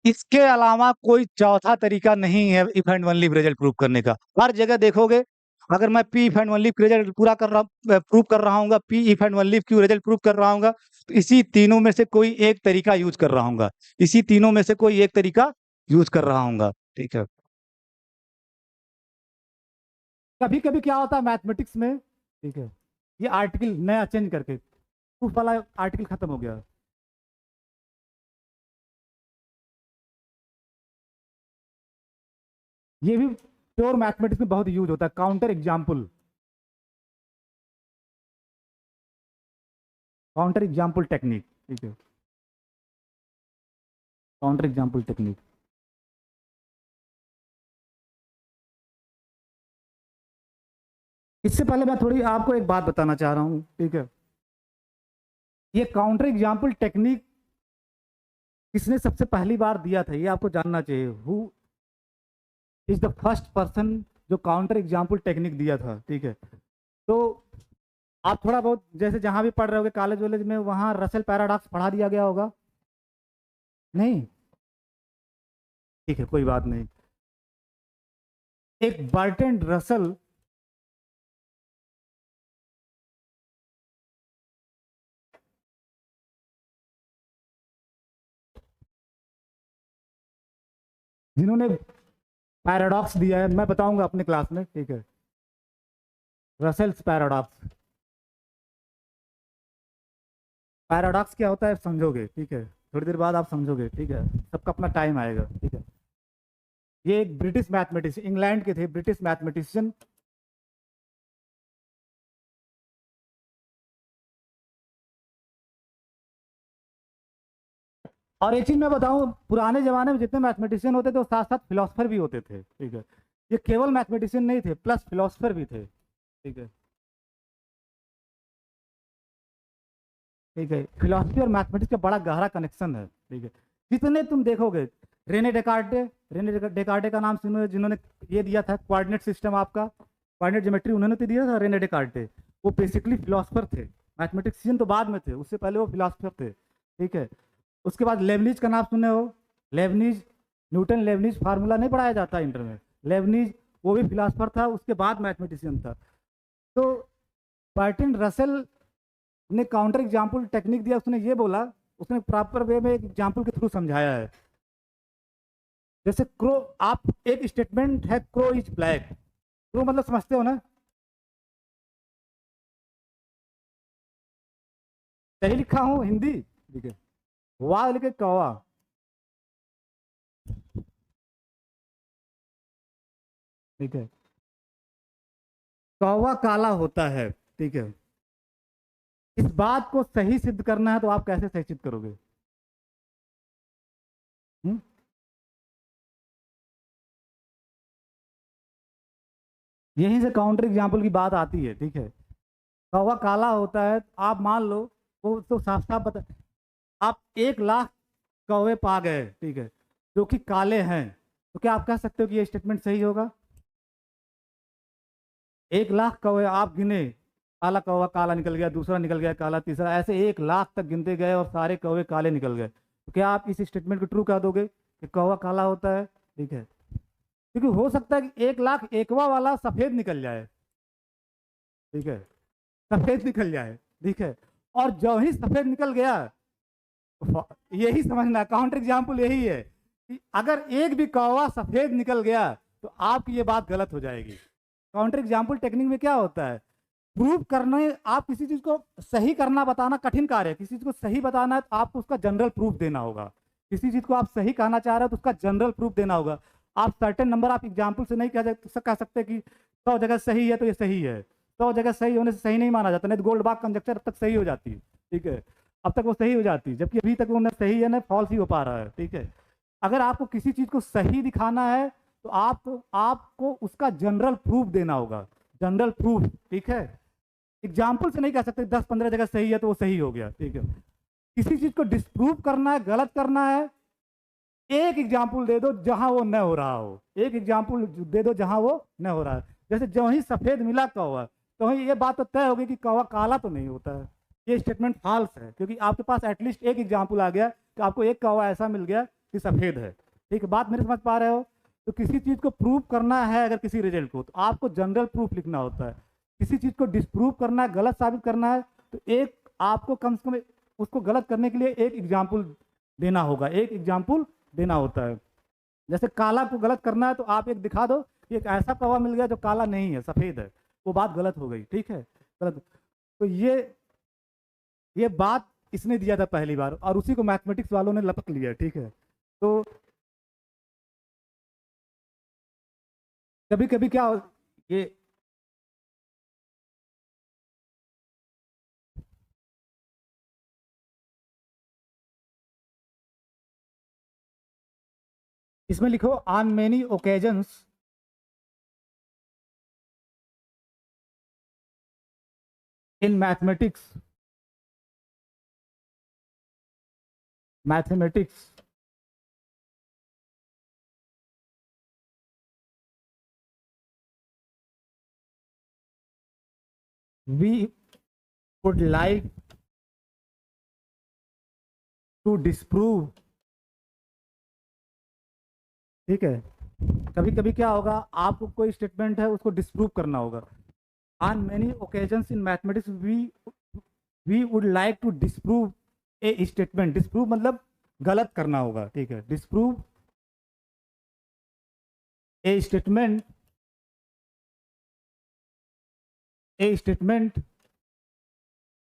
इसके अलावा कोई चौथा तरीका नहीं है if and one leave result prove करने का। हर जगह देखोगे, अगर मैं P if and one leave result पूरा कर रहा प्रूव कर रहा हूँ, P if and one leave Q result prove कर रहा हूँ, तो इसी तीनों में से कोई एक तरीका यूज कर रहा हूँ, इसी तीनों में से कोई एक तरीका यूज कर रहा हूँ, ठीक है। कभी कभी क्या होता है मैथमेटिक्स में, ठीक है, ये आर्टिकल नया चेंज करके प्रूफ वाला आर्टिकल खत्म हो गया। ये भी प्योर मैथमेटिक्स में बहुत यूज होता है, counter example, counter example technique, ठीक है, काउंटर एग्जाम्पल टेक्निक। इससे पहले मैं थोड़ी आपको एक बात बताना चाह रहा हूं, ठीक है। ये काउंटर एग्जाम्पल टेक्निक किसने सबसे पहली बार दिया था, ये आपको जानना चाहिए। Who is the first person जो काउंटर एग्जाम्पल टेक्निक दिया था, ठीक है। तो आप थोड़ा बहुत जैसे जहां भी पढ़ रहे होगे कॉलेज वॉलेज में, वहां रसेल पैराडॉक्स पढ़ा दिया गया होगा, नहीं? ठीक है, कोई बात नहीं। एक बर्ट्रैंड रसल जिन्होंने पैराडॉक्स दिया है, मैं बताऊंगा अपने क्लास में, ठीक है, रसेल्स पैराडॉक्स। पैराडॉक्स क्या होता है समझोगे, ठीक है, थोड़ी देर बाद आप समझोगे, ठीक है, सबका अपना टाइम आएगा, ठीक है। ये एक ब्रिटिश मैथमेटिशियन, इंग्लैंड के थे, ब्रिटिश मैथमेटिशियन। और एक चीज मैं बताऊं, पुराने जमाने में जितने मैथमेटिशियन होते थे वो साथ साथ फिलोसफर भी होते थे, ठीक है। ये केवल मैथमेटिशियन नहीं थे, प्लस फिलोसफर भी थे, ठीक है, ठीक है। फिलोसफी और मैथमेटिक्स का बड़ा गहरा कनेक्शन है, ठीक है। जितने तुम देखोगे, रेने डेकार्टे का नाम सुनो, जिन्होंने ये दिया था कोऑर्डिनेट सिस्टम, आपका कोऑर्डिनेट ज्योमेट्री, उन्होंने तो दिया था, रेने डेकार्टे। वो बेसिकली फिलोसफर थे, मैथमेटिशियन तो बाद में थे, उससे पहले वो फिलोसफर थे, ठीक है। उसके बाद लेबनीज का नाम सुने हो, लेबनीज, न्यूटन लेबनीज फार्मूला नहीं पढ़ाया जाता इंटर में, लेबनीज वो भी फिलोसफर था, उसके बाद मैथमेटिशियन था। तो बर्ट्रैंड रसेल ने काउंटर एग्जाम्पल टेक्निक दिया, उसने ये बोला, उसने प्रॉपर वे में एक एग्जाम्पल के थ्रू समझाया है। जैसे क्रो, आप एक स्टेटमेंट है क्रो इज ब्लैक, क्रो मतलब समझते हो ना, सही लिखा हूं हिंदी, ठीक है, वाह लिखे कौवा, ठीक है, कौवा काला होता है, ठीक है। इस बात को सही सिद्ध करना है तो आप कैसे सही सिद्ध करोगे? हुँ? यहीं से काउंटर एग्जाम्पल की बात आती है, ठीक है। कौवा काला होता है, आप मान लो, वो तो साफ साफ बता, आप 1 लाख कौवे पा गए, ठीक है, जो कि काले हैं, तो क्या आप कह सकते हो कि ये स्टेटमेंट सही होगा? 1 लाख कौवे आप गिने, काला कौवा काला निकल गया, दूसरा निकल गया काला, तीसरा, ऐसे 1 लाख तक गिनते गए और सारे कौवे काले निकल गए, तो क्या आप इस स्टेटमेंट को ट्रू कह दोगे कि कौवा काला होता है? ठीक है, क्योंकि हो सकता है कि 1 लाख एकवा वाला सफेद निकल जाए, ठीक है, सफेद निकल जाए, ठीक है, और जो ही सफेद निकल गया यही समझना, काउंटर एग्जाम्पल यही है कि अगर एक भी कौवा सफेद निकल गया तो आपकी ये बात गलत हो जाएगी। काउंटर एग्जाम्पल टेक्निक में क्या होता है, प्रूव करने, आप किसी चीज को सही करना बताना कठिन कार्य है, किसी चीज को सही बताना है तो आपको उसका जनरल प्रूफ देना होगा। किसी चीज को आप सही कहना चाह रहे हो तो उसका जनरल प्रूफ देना होगा। आप सर्टेन नंबर आप एग्जाम्पल से नहीं कह सकते कि 100 जगह सही है तो ये सही है। 100 जगह सही होने से सही नहीं माना जाता, नहीं तो गोल्ड बाग कंजक्चर अब तक सही हो जाती है, ठीक है, अब तक वो सही हो जाती है, जबकि अभी तक वो न सही है न फॉल्स ही हो पा रहा है, ठीक है। अगर आपको किसी चीज को सही दिखाना है तो आपको आपको उसका जनरल प्रूफ देना होगा, जनरल प्रूफ, ठीक है। एग्जाम्पल से नहीं कह सकते 10-15 जगह सही है तो वो सही हो गया, ठीक है। किसी चीज को डिस्प्रूव करना है, गलत करना है, एक एग्जाम्पल दे दो जहां वो न हो रहा हो, एक एग्जाम्पल दे दो जहां वो न हो रहा है। जैसे जो ही सफेद मिला कौवा तो ही ये बात तो तय होगी कि कौवा काला तो नहीं होता है, ये स्टेटमेंट फॉल्स है, क्योंकि आपके पास एटलीस्ट एक एग्जाम्पल आ गया कि आपको एक कौवा ऐसा मिल गया कि सफेद है, ठीक है। बात मेरे समझ पा रहे हो? तो किसी चीज को प्रूव करना है अगर किसी रिजल्ट को, तो आपको जनरल प्रूफ लिखना होता है। किसी चीज को डिस्प्रूव करना है, गलत साबित करना है, तो एक आपको कम से कम उसको गलत करने के लिए एक एग्जाम्पल देना होगा, एक एग्जाम्पल देना होता है। जैसे काला को गलत करना है तो आप एक दिखा दो कि एक ऐसा कौवा मिल गया जो काला नहीं है, सफेद है, वो बात गलत हो गई, ठीक है, गलत। तो ये बात इसने दिया था पहली बार और उसी को मैथमेटिक्स वालों ने लपक लिया, ठीक है। तो कभी कभी क्या ये इसमें लिखो on many occasions in mathematics we would like to disprove, ठीक है। कभी कभी क्या होगा, आपको कोई स्टेटमेंट है उसको डिस्प्रूव करना होगा। On many occasions in mathematics we would like to disprove a statement, disprove मतलब गलत करना होगा, ठीक है, disprove a statement, a statement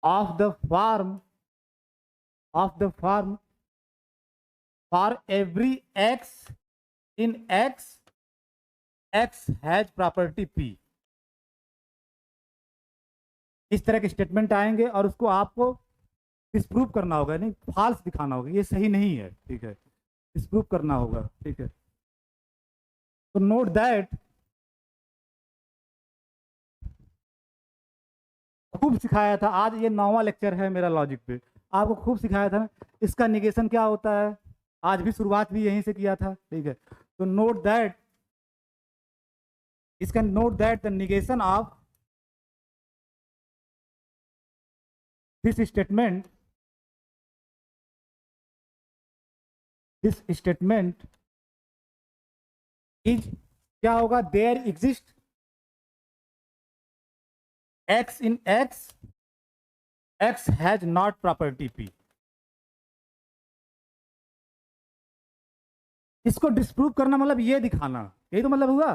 of the form for every x in x has property P. इस तरह के स्टेटमेंट आएंगे और उसको आपको डिस्प्रूव करना होगा, नहीं फॉल्स दिखाना होगा, ये सही नहीं है, ठीक है, डिस्प्रूव करना होगा, ठीक है। तो नोट दैट, खूब सिखाया था, आज ये 9वां लेक्चर है मेरा लॉजिक पे, आपको खूब सिखाया था इसका निगेशन क्या होता है, आज भी शुरुआत भी यहीं से किया था, ठीक है। तो नोट दैट, इसका note that the negation of this statement is क्या होगा, there exist x in x has not property P. इसको डिस्प्रूव करना मतलब ये दिखाना, यही तो मतलब हुआ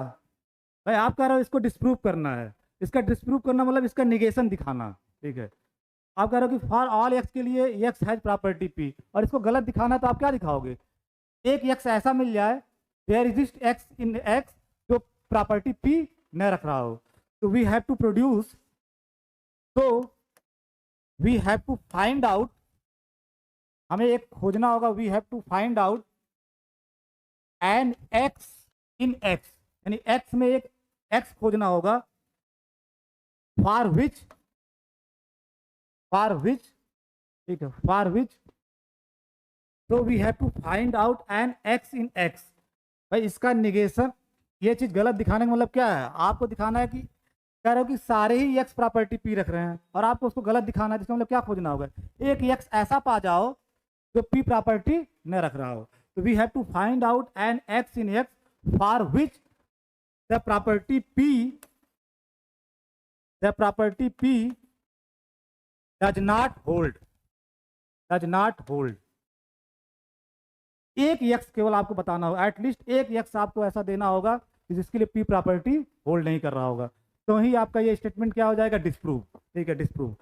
भाई, आप कह रहे हो इसको डिस्प्रूव करना है, इसका डिस्प्रूव करना मतलब इसका निगेशन दिखाना, ठीक है। आप कह रहे हो कि फॉर ऑल एक्स के लिए एक्स हैज प्रॉपर्टी पी, और इसको गलत दिखाना है तो आप क्या दिखाओगे, एक एक्स ऐसा मिल जाए there exist x in x जो प्रॉपर्टी पी न रख रहा हो, तो वी हैव टू प्रोड्यूस, तो we have to find out, हमें एक खोजना होगा, we have to find out an x in x, यानी एक्स में एक एक्स खोजना होगा, फॉर विच, ठीक है, फॉर विच, तो we have to find out an x in x. भाई इसका निगेशन, ये चीज गलत दिखाने का मतलब क्या है, आपको दिखाना है कि कह रहे हो कि सारे ही एक्स प्रॉपर्टी पी रख रहे हैं और आपको उसको गलत दिखाना है, जिसका मतलब क्या खोजना होगा, एक एक्स ऐसा पा जाओ जो पी प्रॉपर्टी न रख रहा हो। तो we have to find out an x in x for which the property P does not hold, एक यक्स केवल आपको बताना होगा, एटलीस्ट एक यक्स आपको ऐसा देना होगा कि जिसके लिए पी प्रॉपर्टी होल्ड नहीं कर रहा होगा, तो ही आपका ये स्टेटमेंट क्या हो जाएगा, डिस्प्रूव। ठीक है, डिस्प्रूव,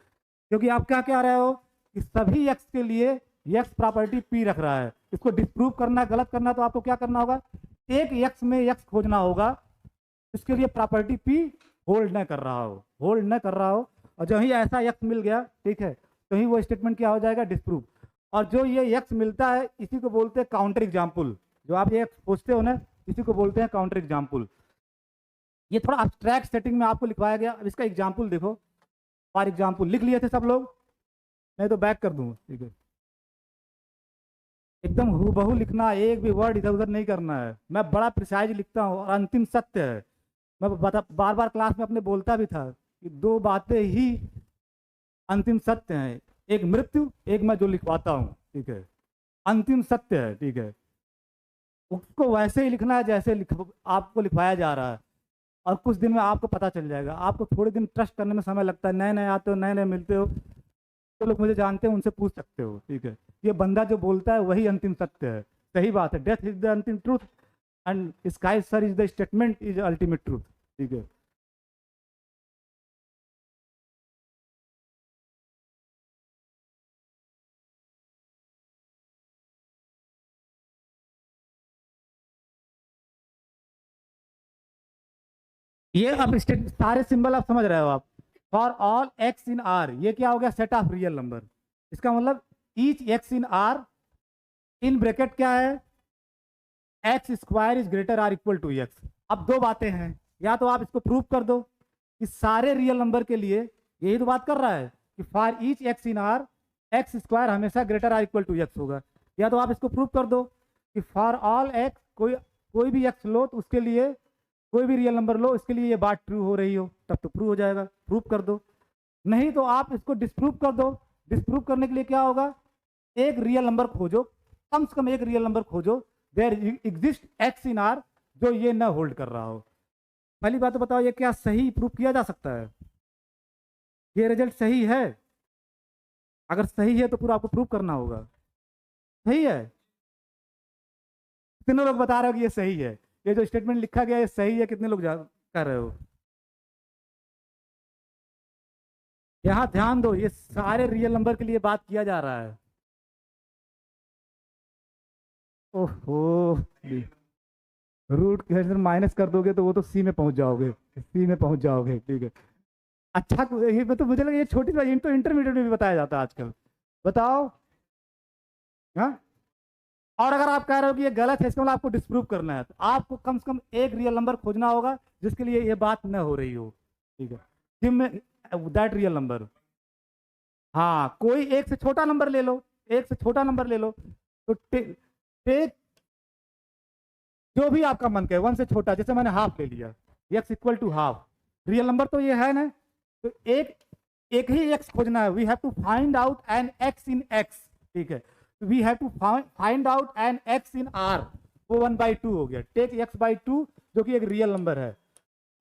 क्योंकि आप क्या कह रहे हो कि सभी यक्स के लिए यक्स प्रॉपर्टी पी रख रहा है, इसको डिस्प्रूव करना, गलत करना, तो आपको क्या करना होगा, एक यक्स में यक्स खोजना होगा इसके लिए प्रॉपर्टी पी होल्ड न कर रहा हो, होल्ड न कर रहा हो, और जो ही ऐसा यक्स मिल गया, ठीक है, तो ही वो स्टेटमेंट क्या हो जाएगा, डिस्प्रूव। और जो ये यक्स मिलता है इसी को बोलते हैं काउंटर एग्जाम्पल। जो आप ये पूछते हो ना, इसी को बोलते हैं काउंटर एग्जाम्पल। ये थोड़ा अब्स्ट्रैक्ट सेटिंग में आपको लिखवाया गया। अब इसका एग्जाम्पल देखो, फॉर एग्जाम्पल लिख लिए थे सब लोग, मैं तो बैक कर दूँ, ठीक है, एकदम हूबहू लिखना, एक भी वर्ड इधर उधर नहीं करना है। मैं बड़ा प्रिसाइज लिखता हूँ और अंतिम सत्य है। मैं बार बार क्लास में अपने बोलता भी था कि दो बातें ही अंतिम सत्य हैं, एक मृत्यु, एक मैं जो लिखवाता हूँ, ठीक है, अंतिम सत्य है, ठीक है, उसको वैसे ही लिखना है जैसे आपको लिखवाया जा रहा है, और कुछ दिन में आपको पता चल जाएगा। आपको थोड़े दिन ट्रस्ट करने में समय लगता है, नए नए आते हो, नए नए मिलते हो, तो लोग मुझे जानते हैं, उनसे पूछ सकते हो, ठीक है। ये बंदा जो बोलता है वही अंतिम सत्य है, सही बात है, डेथ इज द अंतिम truth and sky sir is the statement is ultimate truth, ठीक है। ये अब सारे सिंबल आप समझ रहे हो आप। For all x in are, ये क्या हो गया, सेट ऑफ रियल नंबर। इसका मतलब each x in R, in bracket क्या है, x square is greater or equal to x. अब दो बातें हैं, या तो आप इसको प्रूव कर दो कि सारे रियल नंबर के लिए, यही तो बात कर रहा है कि for each x in R X square हमेशा greater or equal to X होगा, या तो आप इसको प्रूव कर दो कि फॉर ऑल एक्स, कोई भी एक्स लो तो उसके लिए, कोई भी रियल नंबर लो इसके लिए ये बात ट्रू हो रही हो, तब तो प्रूव हो जाएगा, प्रूव कर दो। नहीं तो आप इसको डिस्प्रूव कर दो। डिस्प्रूव करने के लिए क्या होगा, एक रियल नंबर खोजो, कम से कम एक रियल नंबर खोजो there exist x in R जो ये न होल्ड कर रहा हो। पहली बात तो बताओ, ये क्या सही प्रूव किया जा सकता है, ये रिजल्ट सही है? अगर सही है तो पूरा आपको प्रूव करना होगा। सही है? कितने लोग बता रहे हो कि ये सही है, ये जो स्टेटमेंट लिखा गया है सही है? कितने लोग कर रहे हो? यहां ध्यान दो, ये सारे रियल नंबर के लिए बात किया जा रहा है। ओहो, रूट के माइनस कर दोगे तो वो तो सी में पहुंच जाओगे, सी में पहुंच जाओगे, ठीक है। अच्छा, ये तो मुझे लगा ये छोटी सी, तो इंटरमीडिएट में भी बताया जाता है आजकल। बताओ, हाँ। और अगर आप कह रहे हो कि ये गलत है, इसका मतलब आपको डिस्प्रूव करना है, तो आपको कम से कम एक रियल नंबर खोजना होगा जिसके लिए ये बात न हो रही हो, ठीक है। Give me that real number. हाँ, कोई एक से छोटा नंबर ले लो, एक से छोटा नंबर ले लो, तो टेक जो भी आपका मन करे, वन से छोटा, जैसे मैंने हाफ ले लिया, x equal to half, real number तो ये है ना, तो एक ही एक्स खोजना है। We have to find out an x in x, ठीक है। We have to find out an x in R, वो 1/2 हो गया। टेक x/2 जो कि एक रियल नंबर है,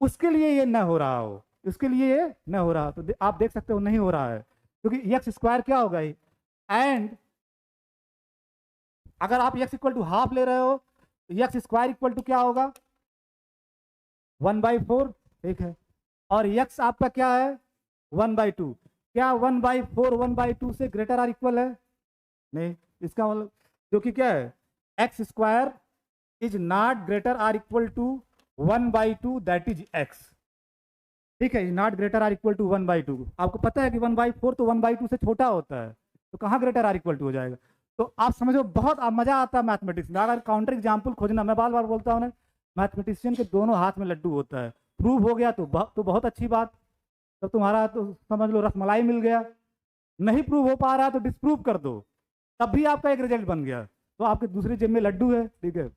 उसके लिए ये न हो रहा हो, उसके लिए ये न हो रहा, तो आप देख सकते हो नहीं हो रहा है, क्योंकि एक्स स्क्वायर क्या होगा, एंड अगर आप एक्स इक्वल टू हाफ ले रहे हो तो एक्स स्क्वायर इक्वल टू क्या होगा, 1/4, ठीक है। और एक्स आपका क्या है, 1/2। क्या 1/4 1/2 से ग्रेटर आर इक्वल है? नहीं। इसका मतलब जो कि क्या है, x square is not greater or equal to 1/2, that is x, ठीक है। Is not greater or equal to 1/2। आपको पता है कि 1/4 तो 1/2 से छोटा होता है, तो कहाँ ग्रेटर आर इक्वल टू हो जाएगा? तो आप समझो, बहुत मजा आता है मैथमेटिक्स में। अगर काउंटर एग्जाम्पल खोजना, मैं बार बार बोलता हूँ ना, मैथमेटिशियन के दोनों हाथ में लड्डू होता है। प्रूव हो गया तो बहुत अच्छी बात, तो तुम्हारा तो समझ लो रसमलाई मिल गया। नहीं प्रूव हो पा रहा तो डिस्प्रूव कर दो, तब भी आपका एक रिजल्ट बन गया, तो आपके दूसरी जेब में लड्डू है, ठीक है।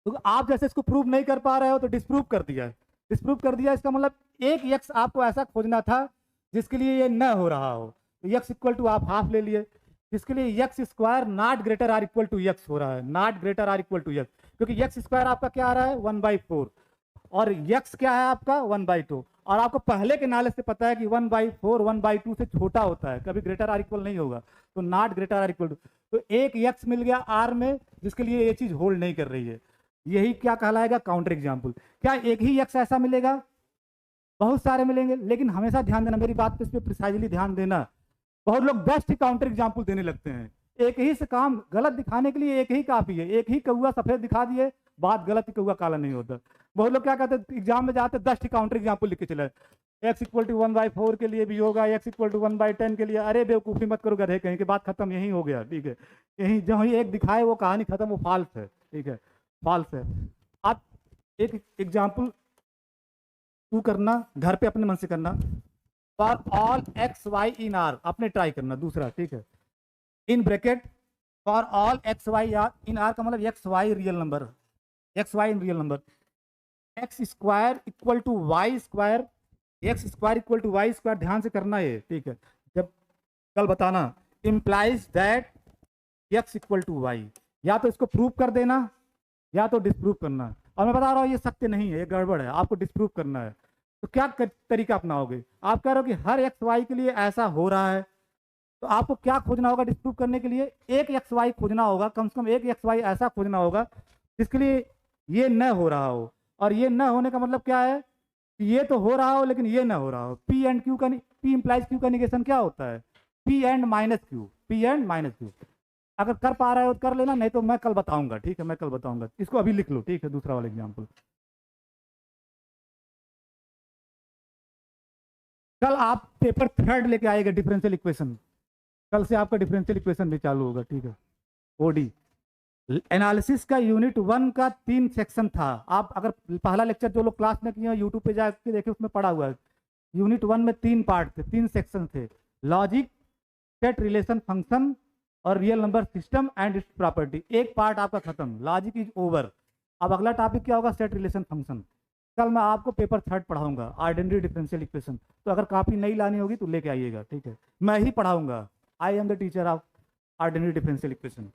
तो आप जैसे इसको प्रूव नहीं कर पा रहे हो तो डिस्प्रूव कर दिया, डिस्प्रूव कर दिया। इसका मतलब एक एक्स आपको ऐसा खोजना था जिसके लिए ये न हो रहा हो, तो एक्स इक्वल टू आप हाफ ले लिए, जिसके लिए x square not greater or equal to x हो रहा है, not greater or equal to x, क्योंकि एक्स स्क्वायर आपका क्या आ रहा है, 1/4, और एक्स क्या है आपका 1/2, और आपको पहले के नॉलेज से पता है कि 1/4 1/2 से छोटा होता है, कभी ग्रेटर आर इक्वल नहीं होगा, तो not greater or equal to. तो एक x मिल गया r में जिसके लिए ये चीज होल्ड नहीं कर रही है, यही क्या कहलाएगा, काउंटर एग्जाम्पल। क्या एक ही x ऐसा मिलेगा, बहुत सारे मिलेंगे, लेकिन हमेशा ध्यान देना, मेरी बात पे इस पर प्रिसाइजली ध्यान देना। बहुत लोग बेस्ट ही काउंटर एग्जाम्पल देने लगते हैं, एक ही से काम गलत दिखाने के लिए एक ही काफी है, एक ही कौआ सफेद दिखा दिए, बात गलत ही, कौआ काला नहीं होता। बहुत लोग क्या कहते हैं, एग्जाम में जाते 10 काउंटर एग्जाम्पल लिख के चले, x = 1/4 के लिए भी होगा, x = 1/10 के लिए। अरे बेवकूफ़ी मत करो गधे कहीं, की बात खत्म, यही हो गया, ठीक है। यही जो ही एक दिखाए वो कहानी खत्म, वो फॉल्स है, ठीक है, फॉल्स है। आप एक एग्जाम्पल तू करना घर पे अपने मन से करना, for all x y in r, अपने ट्राई करना दूसरा, ठीक है। In bracket for all x y in r का मतलब x y real number, x y in real number, x square equal to y square, x square equal to y square, ध्यान से करना है, ठीक है। जब कल बताना इम्प्लाइज दैट x = y, या तो इसको प्रूव कर देना या तो डिस्प्रूव करना। और मैं बता रहा हूँ ये सत्य नहीं है, ये गड़बड़ है, आपको डिस्प्रूव करना है। तो क्या तरीका अपनाओगे, आप कह रहे हो कि हर x y के लिए ऐसा हो रहा है, तो आपको क्या खोजना होगा डिस्प्रूव करने के लिए, एक x y खोजना होगा, कम से कम एक x y ऐसा खोजना होगा जिसके लिए ये न हो रहा हो। और ये न होने का मतलब क्या है कि ये तो हो रहा हो लेकिन ये न हो रहा हो। P एंड Q का, P इम्प्लाइज Q का निगेशन क्या होता है, P and minus Q, P and minus Q। अगर कर पा रहे हो तो कर लेना, नहीं तो मैं कल बताऊंगा, ठीक है, मैं कल बताऊंगा, इसको अभी लिख लो, ठीक है। दूसरा वाला एग्जाम्पल, कल आप पेपर 3 लेके आएगा डिफरेंशियल इक्वेशन, कल से आपका डिफरेंशियल इक्वेशन भी चालू होगा, ठीक है। ओडी एनालिसिस का यूनिट 1 का 3 सेक्शन था। आप अगर पहला लेक्चर जो लोग क्लास में किए यूट्यूब पे जाके देखे, उसमें पढ़ा हुआ है। यूनिट 1 में 3 पार्ट थे, 3 सेक्शन थे, लॉजिक, सेट रिलेशन फंक्शन और real number system and it's property. एक पार्ट आपका खत्म, लॉजिक इज ओवर। अब अगला टॉपिक क्या होगा, सेट रिलेशन फंक्शन। कल मैं आपको पेपर 3 पढ़ाऊंगा, ऑर्डिनरी डिफरेंशियल इक्वेशन। तो अगर कॉपी नहीं लानी होगी तो लेके आइएगा, ठीक है, मैं ही पढ़ाऊंगा। I am the teacher of ordinary differential equation.